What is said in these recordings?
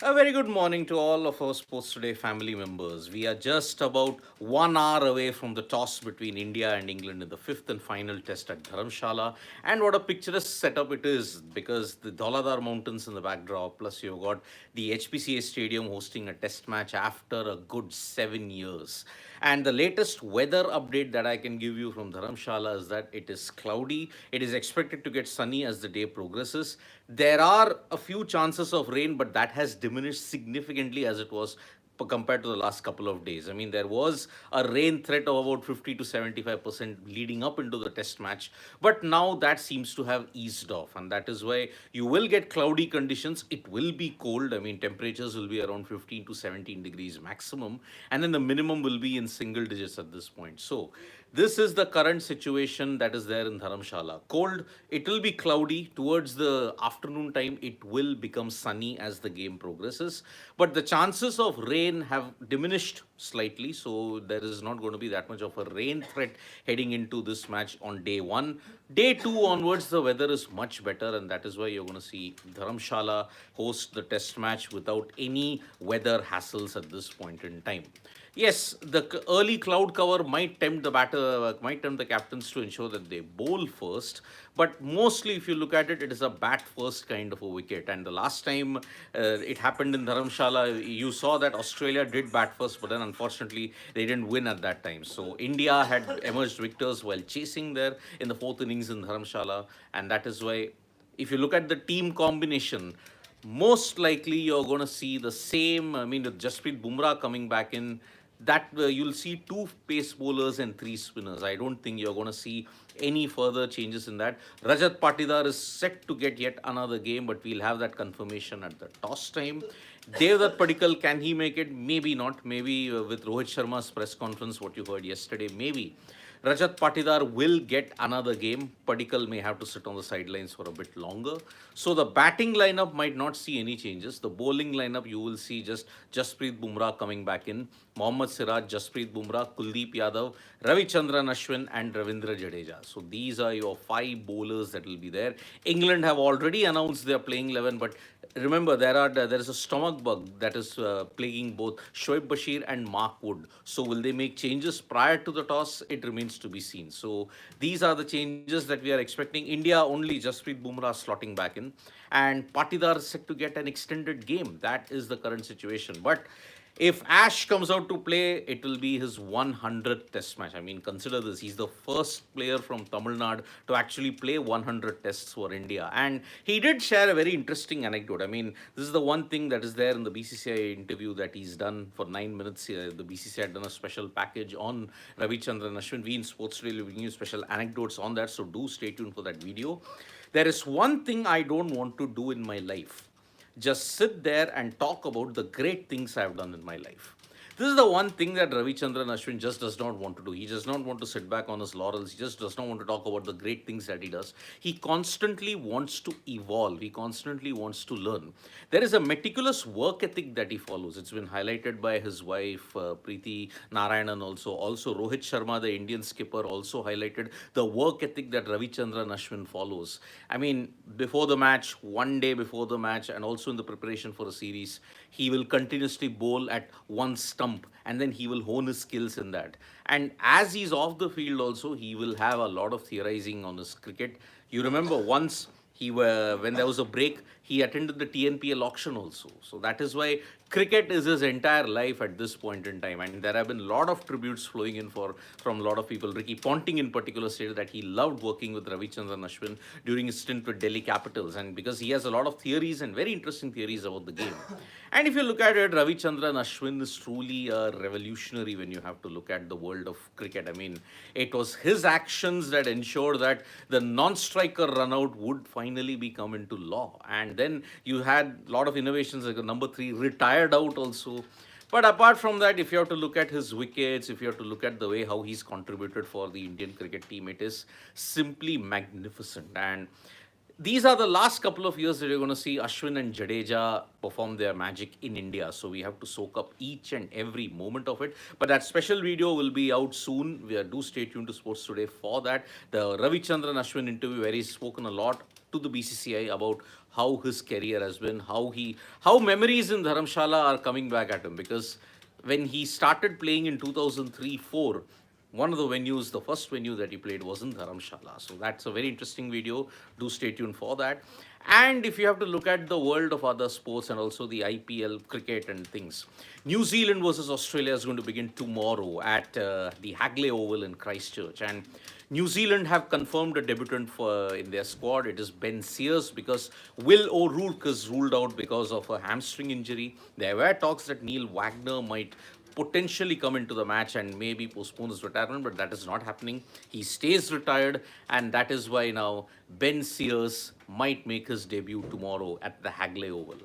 A very good morning to all of our Sports Today family members. We are just about 1 hour away from the toss between India and England in the fifth and final test at Dharamshala. And what a picturesque setup it is because the Dauladar Mountains in the backdrop, plus you've got the HPCA Stadium hosting a test match after a good 7 years. And the latest weather update that I can give you from Dharamshala is that it is cloudy. It is expected to get sunny as the day progresses. There are a few chances of rain, but that has diminished significantly as it was compared to the last couple of days. I mean, there was a rain threat of about 50 to 75% leading up into the test match, but now that seems to have eased off, and that is why you will get cloudy conditions. It will be cold. I mean, temperatures will be around 15 to 17 degrees maximum, and then the minimum will be in single digits at this point. So, this is the current situation that is there in Dharamshala. Cold, it will be cloudy. Towards the afternoon time, it will become sunny as the game progresses. But the chances of rain have diminished slightly. So there is not going to be that much of a rain threat heading into this match on day one. Day two onwards, the weather is much better. And that is why you're going to see Dharamshala host the test match without any weather hassles at this point in time. Yes, the early cloud cover might tempt the captains to ensure that they bowl first. But mostly, if you look at it, it is a bat first kind of a wicket. And the last time it happened in Dharamshala, you saw that Australia did bat first, but then unfortunately they didn't win at that time. So India had emerged victors while chasing there in the fourth innings in Dharamshala, and that is why, if you look at the team combination, most likely you're going to see the same. I mean, with Jasprit Bumrah coming back in, that you'll see two pace bowlers and three spinners. I don't think you're going to see any further changes in that. Rajat Patidar is set to get yet another game, but we'll have that confirmation at the toss time. Devdutt Padikkal, can he make it? Maybe not. Maybe with Rohit Sharma's press conference, what you heard yesterday, maybe. Rajat Patidar will get another game. Padikkal may have to sit on the sidelines for a bit longer. So the batting lineup might not see any changes. The bowling lineup, you will see just Jasprit Bumrah coming back in. Mohammad Siraj, Jasprit Bumrah, Kuldeep Yadav, Ravichandran Ashwin and Ravindra Jadeja. So these are your five bowlers that will be there. England have already announced their playing 11, but remember there is a stomach bug that is plaguing both Shoaib Bashir and Mark Wood. So will they make changes prior to the toss? It remains to be seen. So these are the changes that we are expecting. India only Jasprit Bumrah slotting back in, and Patidar is set to get an extended game. That is the current situation. But if Ash comes out to play, it will be his 100th test match. I mean, consider this. He's the first player from Tamil Nadu to actually play 100 tests for India. And he did share a very interesting anecdote. I mean, this is the one thing that is there in the BCCI interview that he's done for 9 minutes. The BCCI had done a special package on Ravichandran Ashwin. We in Sports Today will bring you special anecdotes on that. So do stay tuned for that video. There is one thing I don't want to do in my life: just sit there and talk about the great things I've done in my life. This is the one thing that Ravichandran Ashwin just does not want to do. He does not want to sit back on his laurels. He just does not want to talk about the great things that he does. He constantly wants to evolve. He constantly wants to learn. There is a meticulous work ethic that he follows. It's been highlighted by his wife, Preeti Narayanan also. Also, Rohit Sharma, the Indian skipper, also highlighted the work ethic that Ravichandran Ashwin follows. I mean, before the match, one day before the match, and also in the preparation for a series, he will continuously bowl at one stump, and then he will hone his skills in that. And as he's off the field, also, he will have a lot of theorizing on his cricket. You remember once when there was a break, he attended the TNPL auction also. So that is why cricket is his entire life at this point in time. And there have been a lot of tributes flowing in from a lot of people. Ricky Ponting in particular stated that he loved working with Ravichandran Ashwin during his stint with Delhi Capitals, and because he has a lot of theories and very interesting theories about the game. And if you look at it, Ravichandran Ashwin is truly a revolutionary when you have to look at the world of cricket. I mean, it was his actions that ensured that the non-striker run-out would finally be come into law. And then you had a lot of innovations like number three retired out also. But apart from that, if you have to look at his wickets, if you have to look at the way how he's contributed for the Indian cricket team, it is simply magnificent. And these are the last couple of years that you're going to see Ashwin and Jadeja perform their magic in India. So we have to soak up each and every moment of it. But that special video will be out soon. Do stay tuned to Sports Today for that. The Ravichandran Ashwin interview, where he's spoken a lot to the BCCI about how his career has been, how memories in Dharamshala are coming back at him. Because when he started playing in 2003-4, one of the venues, the first venue that he played was in Dharamshala. So that's a very interesting video. Do stay tuned for that. And if you have to look at the world of other sports and also the IPL cricket and things, New Zealand versus Australia is going to begin tomorrow at the Hagley Oval in Christchurch. And New Zealand have confirmed a debutant in their squad. It is Ben Sears, because Will O'Rourke is ruled out because of a hamstring injury. There were talks that Neil Wagner might potentially come into the match and maybe postpone his retirement, but that is not happening. He stays retired, and that is why now Ben Sears might make his debut tomorrow at the Hagley Oval.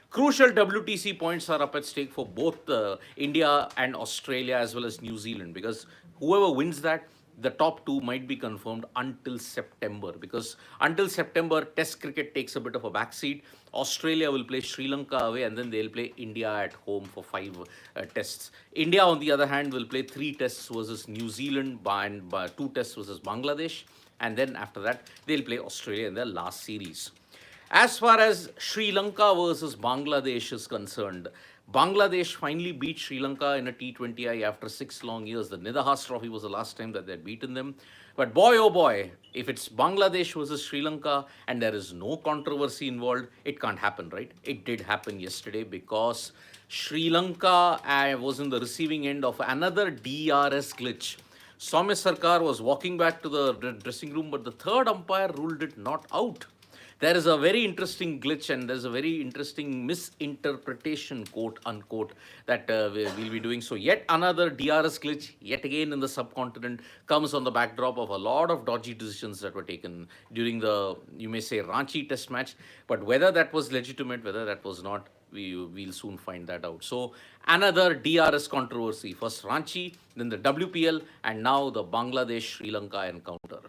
Crucial WTC points are up at stake for both India and Australia as well as New Zealand, because whoever wins that, the top two might be confirmed until September, because until September, Test cricket takes a bit of a backseat. Australia will play Sri Lanka away, and then they'll play India at home for 5 tests. India, on the other hand, will play 3 tests versus New Zealand and 2 tests versus Bangladesh, and then after that, they'll play Australia in their last series. As far as Sri Lanka versus Bangladesh is concerned, Bangladesh finally beat Sri Lanka in a T20I after 6 long years. The Nidahas Trophy was the last time that they'd beaten them. But boy, oh boy, if it's Bangladesh versus Sri Lanka and there is no controversy involved, it can't happen, right? It did happen yesterday, because Sri Lanka was in the receiving end of another DRS glitch. Soumya Sarkar was walking back to the dressing room, but the third umpire ruled it not out. There is a very interesting glitch and there's a very interesting misinterpretation, quote unquote, that we'll be doing. So yet another DRS glitch, yet again in the subcontinent, comes on the backdrop of a lot of dodgy decisions that were taken during the, you may say, Ranchi test match. But whether that was legitimate, whether that was not, we'll soon find that out. So another DRS controversy. First Ranchi, then the WPL, and now the Bangladesh-Sri Lanka encounter.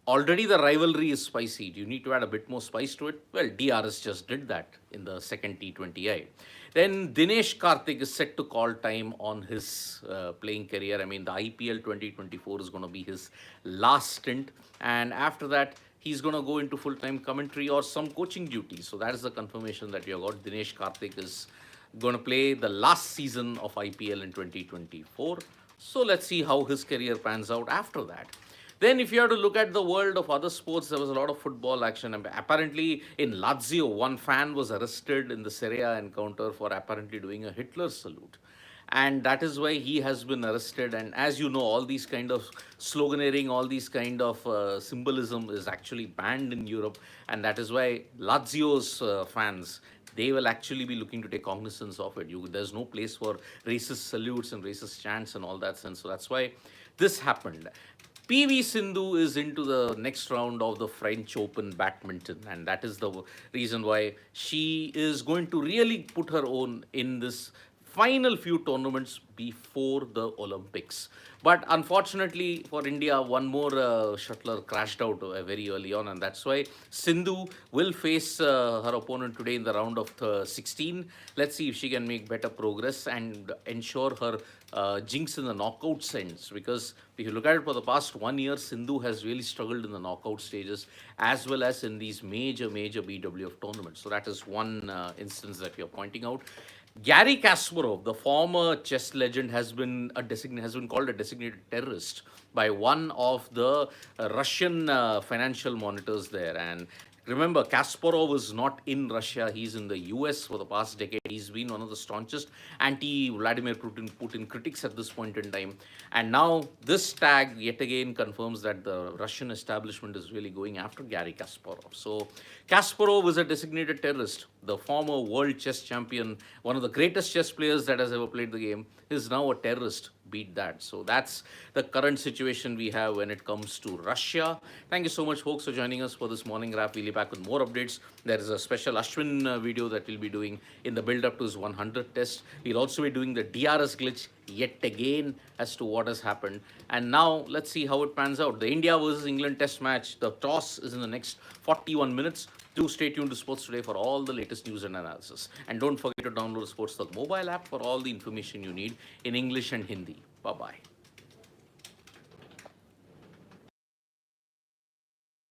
Already the rivalry is spicy. Do you need to add a bit more spice to it? Well, DRS just did that in the second T20I. Then Dinesh Karthik is set to call time on his playing career. I mean, the IPL 2024 is going to be his last stint. And after that, he's going to go into full-time commentary or some coaching duties. So that is the confirmation that we have got. Dinesh Karthik is going to play the last season of IPL in 2024. So let's see how his career pans out after that. Then if you have to look at the world of other sports, there was a lot of football action. And apparently in Lazio, one fan was arrested in the Serie A encounter for apparently doing a Hitler salute. And that is why he has been arrested. And as you know, all these kind of sloganeering, all these kind of symbolism is actually banned in Europe. And that is why Lazio's fans, they will actually be looking to take cognizance of it. There's no place for racist salutes and racist chants and all that sense. So that's why this happened. PV Sindhu is into the next round of the French Open badminton, and that is the reason why she is going to really put her own in this final few tournaments before the Olympics. But unfortunately for India, one more shuttler crashed out very early on, and that's why Sindhu will face her opponent today in the round of 16. Let's see if she can make better progress and ensure her jinx in the knockout sense. Because if you look at it, for the past 1 year, Sindhu has really struggled in the knockout stages as well as in these major BWF tournaments. So that is one instance that we are pointing out. Garry Kasparov, the former chess legend, has been called a designated terrorist by one of the Russian financial monitors there. And remember, Kasparov is not in Russia. He's in the US for the past decade. He's been one of the staunchest anti-Vladimir Putin critics at this point in time. And now this tag yet again confirms that the Russian establishment is really going after Garry Kasparov. So Kasparov is a designated terrorist. The former world chess champion, one of the greatest chess players that has ever played the game, is now a terrorist. Beat that. So that's the current situation we have when it comes to Russia. Thank you so much, folks, for joining us for this morning wrap. We'll be back with more updates. There is a special Ashwin video that we'll be doing in the build-up to his 100th test. We'll also be doing the DRS glitch yet again as to what has happened. And now let's see how it pans out. The India versus England test match, the toss is in the next 41 minutes. Do stay tuned to Sports Today for all the latest news and analysis. And don't forget to download the Sports Talk mobile app for all the information you need in English and Hindi. Bye-bye.